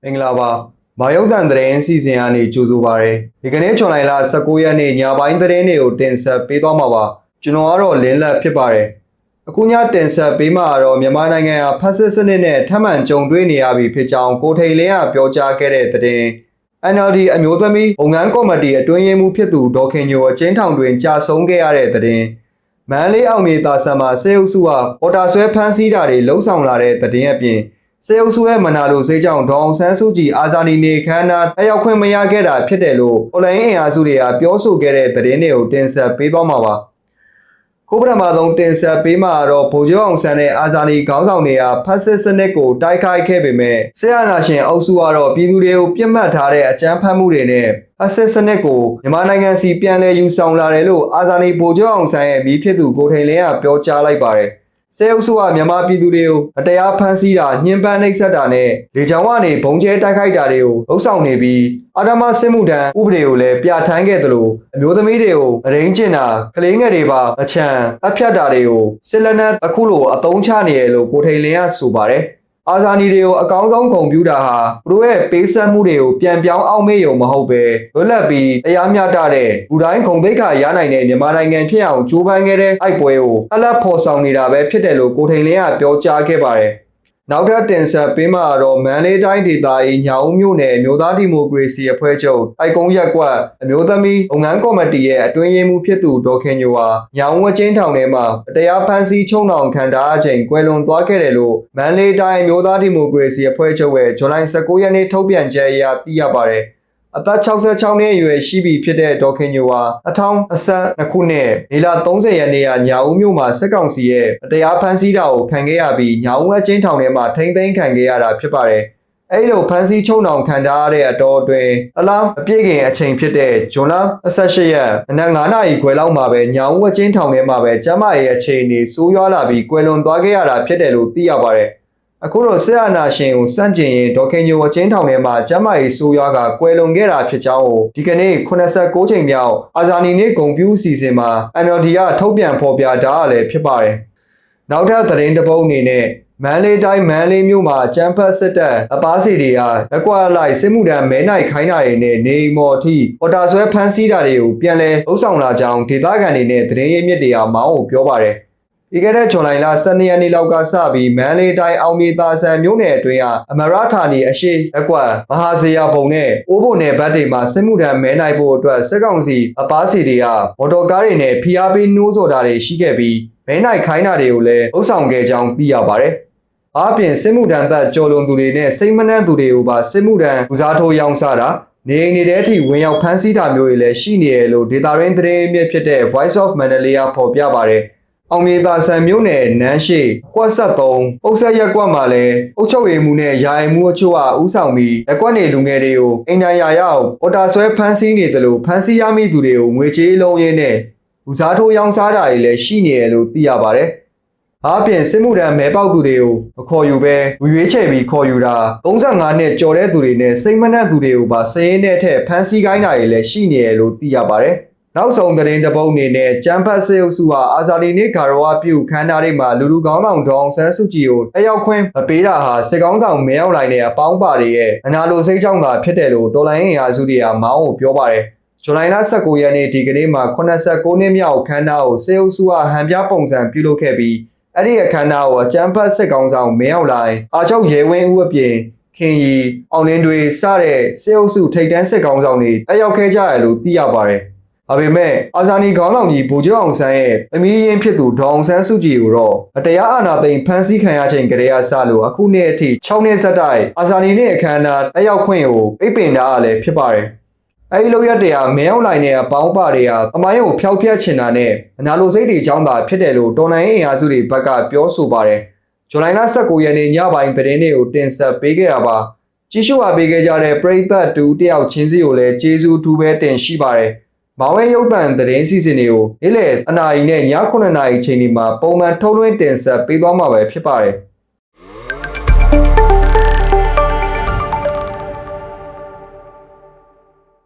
မင်္ဂလာပါမာယုတ်တန်သတင်းစီစဉ်အနေကြိုဆိုပါရစေဒီကနေ့ဇွန်လ19ရက်နေ့ညပိုင်းသတင်းတွေကိုတင်ဆက်ပေးသွားမှာပါကျွန်တော်ကတော့လင်းလက်ဖြစ်ပါတယ်အခုညတင်ဆက်ပေးမှာတော့မြန်မာနိုင်ငံဟာဖက်စစ်စနစ်နဲ့ထပ်မံကြုံတွေ့နေရပြီဖြစ်ကြောင်းကိုထိန်လင်းကပြောကြားခဲ့တဲ့သတင်း NLD အမျိုးသမီးဝန်ထမ်းကော်မတီအတွင်းရေးမှူးဖြစ်သူဒေါ်ခင်ညိုအကျဉ်းထောင်တွင်ကြာဆုံးခဲ့ရတဲ့သတင်းမန္တလေးအောင်မြေသာဆန်မှာစေအုပ်စုဟာပေါ်တာဆွဲဖမ်းဆီးတာတွေလှုံ့ဆော်လာတဲ့သတင်းအပြင်စေအုပ်စုရဲ့မနာလိုစိတ်ကြောင့်ဒေါအောင်ဆန်းစုကြည်အာဇာနည်နေခမ်းနားတက်ရောက်ခွင့်မရခဲ့တာဖြစ်တယ်လို့အွန်လိုင်းအင်အားစုတွေကပြောဆိုခဲ့တဲ့သတင်းတွေကိုတင်ဆက်ပေးသွားမှာပါခုပထမဆုံးတင်ဆက်ပေးမှာတော့ဗိုလ်ချုပ်အောင်ဆန်းနဲ့အာဇာနည်ခေါင်းဆောင်တွေကဖက်စစ်စနစ်ကိုတိုက်ခိုက်ခဲ့ပေမဲ့ဆရာနာရှင်အုပ်စုကတော့ပြည်သူတွေကိုပြစ်မှတ်ထားတဲ့အကြမ်းဖက်မှုတွေနဲ့ဖက်စစ်စနစ်ကိုမြန်မာနိုင်ငံစီပြန်လည်ယူဆောင်လာတယ်လို့အာဇာနည်ဗိုလ်ချုပ်အောင်ဆန်းရဲ့မိဖြစ်သူကိုထိန်လင်းကပြောကြားလိုက်ပါတယ်စေအုပ်စုကမြန်မာပြည်သူတွေကိုအတရားဖမ်းဆီးတာညှဉ်းပန်းနှိပ်စက်တာနဲ့လေကြောင်းကနေဘုံကျဲတိုက်ခိုက်တာတွေကိုလှုံ့ဆော်နေပြီးအာဓမ္မစစ်မှုထမ်းဥပဒေကိုလည်းပြဋ္ဌာန်းခဲ့သလိုအမျိုးသမီးတွေကိုအရင်းကျင်တာကလေးငယ်တွေပါအချံအဖြတ်တာတွေကိုစစ်လက်နက်အခုလိုအသုံးချနေရလို့ကိုထိန်လင်းကဆိုပါတယ်အာဇာနည်တွေကိုအကောင်းဆုံးဂုဏ်ပြုတာဟာသူတို့ရဲ့ပေးဆက်မှုတွေကိုပြန်ပြောင်းအောင်မေ့ရုံမဟုတ်ပဲလွတ်လပ်ပြီးတရားမျှတတဲ့လူတိုင်းဂုဏ်သိက္ခာရနိုင်တဲ့မြန်မာနိုင်ငံဖြစ်အောင်ကြိုးပမ်းခဲ့တဲ့အိုက်ပွဲကိုအလတ်ဖော်ဆောင်နေတာပဲဖြစ်တယ်လို့ကိုထိန်လင်းကပြောကြားခဲ့ပါတယ်နောက်ထပ်တင်ဆက်ပေးမှာတော့မန္တလေးတိုင်းဒေသကြီးညောင်ဦးမြို့နယ်မျိုးသားဒီမိုကရေစီအဖွဲ့ချုပ်အိုက်ကုန်းရက်ကွက်အမျိုးသမီးဝန်ထမ်းကော်မတီရဲ့အတွင်းရေးမှူးဖြစ်သူဒေါ်ခင်ညိုဟာညောင်ဦးအကျဉ်းထောင်ထဲမှာတရားဖမ်းဆီးချုံနှောင်ခံထားအချိန်ကွယ်လွန်သွားခဲ့တယ်လို့မန္တလေးတိုင်းမျိုးသားဒီမိုကရေစီအဖွဲ့ချုပ်ရဲ့ဇွန်လ19ရက်နေ့ထုတ်ပြန်ချက်အရသိရပါတယ်အသက်66နှစ်အရွယ်ရှိပြီဖြစ်တဲ့ဒေါ်ခင်ညိုဟာ2022ခုနှစ်မေလ30ရက်နေ့ကညောင်ဦးမြို့မှာစစ်ကောင်စီရဲ့တရားဖမ်းဆီးတာကိုခံခဲ့ရပြီးညောင်ဦးအကျဉ်းထောင်ထဲမှာထိန်းသိမ်းခံခဲ့ရတာဖြစ်ပါတယ်။အဲဒီလိုဖမ်းဆီးချုံနှောင်ခံထားရတဲ့အတော်အတွင်းအလားအပြည့်ခင်အချိန်ဖြစ်တဲ့ဇွန်လ28ရက်နနက်9နာရီခွဲလောက်မှာပဲညောင်ဦးအကျဉ်းထောင်ထဲမှာပဲကျမရဲ့အခြေအနေဆိုးရွားလာပြီးကွယ်လွန်သွားခဲ့ရတာဖြစ်တယ်လို့သိရပါတယ်။အခုတော့ဆရာနာရှင်ကိုစန့်ကျင်ရင်ဒေါ်ခင်ညိုအချင်းထောင်ထဲမှာကျမကြီးဆိုးရွားကကွယ်လွန်ခဲ့တာဖြစ်ကြောင်းကိုဒီကနေ့89ချိန်မြောက်အာဇာနည်နေ့ဂုဏ်ပြုအစီအစဉ်မှာ NLD ကထုတ်ပြန်ဖော်ပြထားရလည်းဖြစ်ပါတယ်။နောက်ထပ်သတင်းတစ်ပုဒ်အနေနဲ့မန္တလေးတိုင်းမန္တလေးမြို့မှာကျန်းဖတ်စစ်တပ်အပားစီတွေကလက်ကွာလိုက်စစ်မှုထမ်းမဲနိုင်ခိုင်းတာတွေနဲ့နေမော်အထိပေါ်တာဆွဲဖမ်းဆီးတာတွေကိုပြန်လည်လှုပ်ဆောင်လာကြောင်းဒေသခံတွေနဲ့သတင်းရင်းမြစ်တွေကမောင်းကိုပြောပါတယ်။ဒီကနေ့ဇွန်လ12ရက်နေ့လောက်ကစပြီးမန္တလေးတိုင်းအောင်မြေသာဆန်မြို့နယ်အတွင်းကအမရဌာနီအရှိအကွက်မဟာဇေယျဘုံနဲ့အိုးဘုံနယ်ဘက်တွေမှာစစ်မှုထမ်းမဲနိုင်ဖို့အတွက်စစ်ကောင်စီအပားစီတွေကမော်တော်ကားတွေနဲ့ဖိအားပေးနှိုးဆော်တာတွေရှိခဲ့ပြီးမဲနိုင်ခိုင်းတာတွေကိုလည်းလှုပ်ဆောင်ခဲ့ကြောင်းသိရပါတယ်။အားဖြင့်စစ်မှုထမ်းသက်ကြော်လွန်သူတွေနဲ့စိတ်မနှံ့သူတွေကိုပါစစ်မှုထမ်းဦးစားထိုးရောင်းစားတာနေအိမ်တွေထဲထိဝင်ရောက်ဖမ်းဆီးတာမျိုးတွေလည်းရှိနေရလို့ဒေတာရင်းသတင်းအမြင့်ဖြစ်တဲ့ Voice of Mandalay ကဖော်ပြပါတယ်။အောင်မြေသာဆန်မြို့နယ်နန်းရှိကွက်73အုပ်ဆက်ရက်ကွက်မှာလည်းအုပ်ချုပ်ရေးမှုနဲ့ယာယီမှုအချို့ကဥဆောင်ပြီးရက်ကွက်နေလူငယ်တွေကိုအိမ်တိုင်ရာရောက်အော်တာဆွဲဖမ်းဆီးနေတယ်လို့ဖမ်းဆီးရမိသူတွေကိုငွေကြေးလုံးရင်းနဲ့ဦးစားထိုးရောင်းစားတာတွေလည်းရှိနေတယ်လို့သိရပါတယ်။အားဖြင့်စစ်မှုထမ်းမဲပေါက်သူတွေကိုမခေါ်ယူပဲလူရွေးချယ်ပြီးခေါ်ယူတာ35နှစ်ကျော်တဲ့သူတွေနဲ့စိတ်မနှံ့သူတွေကိုပါစည်ရင်းနဲ့ထက်ဖမ်းဆီးခိုင်းတာတွေလည်းရှိနေတယ်လို့သိရပါတယ်။နောက်ဆုံးသတင်းတစ်ပုဒ်အနေနဲ့ကျန်းဖတ်စေအုပ်စုဟာအာဇာနည်နေ့ဂါရဝပြုခမ်းနားတွေမှာလူကောင်းဆောင်ဒေါအောင်ဆန်းစုကြည်ကိုတက်ရောက်ခွင့်မပေးတာဟာစစ်ကောင်းဆောင်မဲရောက်လိုက်တဲ့အပေါင်းပါတွေရဲ့အနာလိုစိတ်ကြောင့်သာဖြစ်တယ်လို့တော်လိုင်းအင်အားစုတွေကမောင်းကိုပြောပါတယ်ဇူလိုင်လ19ရက်နေ့ဒီကနေ့မှာ89နှစ်မြောက်ခမ်းနားကိုစေအုပ်စုကဟန်ပြပုံစံပြုလုပ်ခဲ့ပြီးအဲ့ဒီအခမ်းအနားကိုကျန်းဖတ်စစ်ကောင်းဆောင်မဲရောက်လိုက်အာချုပ်ရဲဝင်းဦးအပြင်ခင်ရီအောင်လင်းတွေစတဲ့စေအုပ်စုထိပ်တန်းစစ်ကောင်းဆောင်တွေတက်ရောက်ခဲ့ကြရလို့သိရပါတယ်ဒါပေမဲ့အာဇာနည်ခေါင်းဆောင်ကြီးဗိုလ်ချုပ်အောင်ဆန်းရဲ့အမည်ရင်းဖြစ်သူဒေါအောင်ဆန်းစုကြည်ကိုတော့အတရားအာဏာသိမ်းဖမ်းဆီးခံရချိန်ကတည်းကစလို့အခုနှစ်အထိ6နှစ်ဆက်တိုက်အာဇာနည်နေ့အခမ်းအနားတက်ရောက်ခွင့်ကိုပိတ်ပင်ထားရလဲဖြစ်ပါတယ်။အဲဒီလိုရက်တည်းကမဲအောင်လိုက်တဲ့အပေါင်းပါတွေကသမိုင်းကိုဖျောက်ဖျက်ချင်တာနဲ့အနာလိုစိတ်တွေကြောင်းသာဖြစ်တယ်လို့တော်လိုင်းအင်အားစုတွေဘက်ကပြောဆိုပါတယ်။ဇူလိုင်လ19ရက်နေ့ညပိုင်းသတင်းတွေကိုတင်ဆက်ပေးခဲ့တာပါ။ကြီးစုအားပေးခဲ့ကြတဲ့ပရိသတ်တူတယောက်ချင်းစီကိုလည်းကျေးဇူးထူးပဲတင်ရှိပါတယ်။မောင်ဝဲရုပ်သံသတင်းစီစဉ်တွေကိုနေ့လယ်အနာရီနဲ့ည9နာရီချိန်ဒီမှာပုံမှန်ထုတ်လွှင့်တင်ဆက်ပေးသွားမှာပဲဖြစ်ပါတယ်။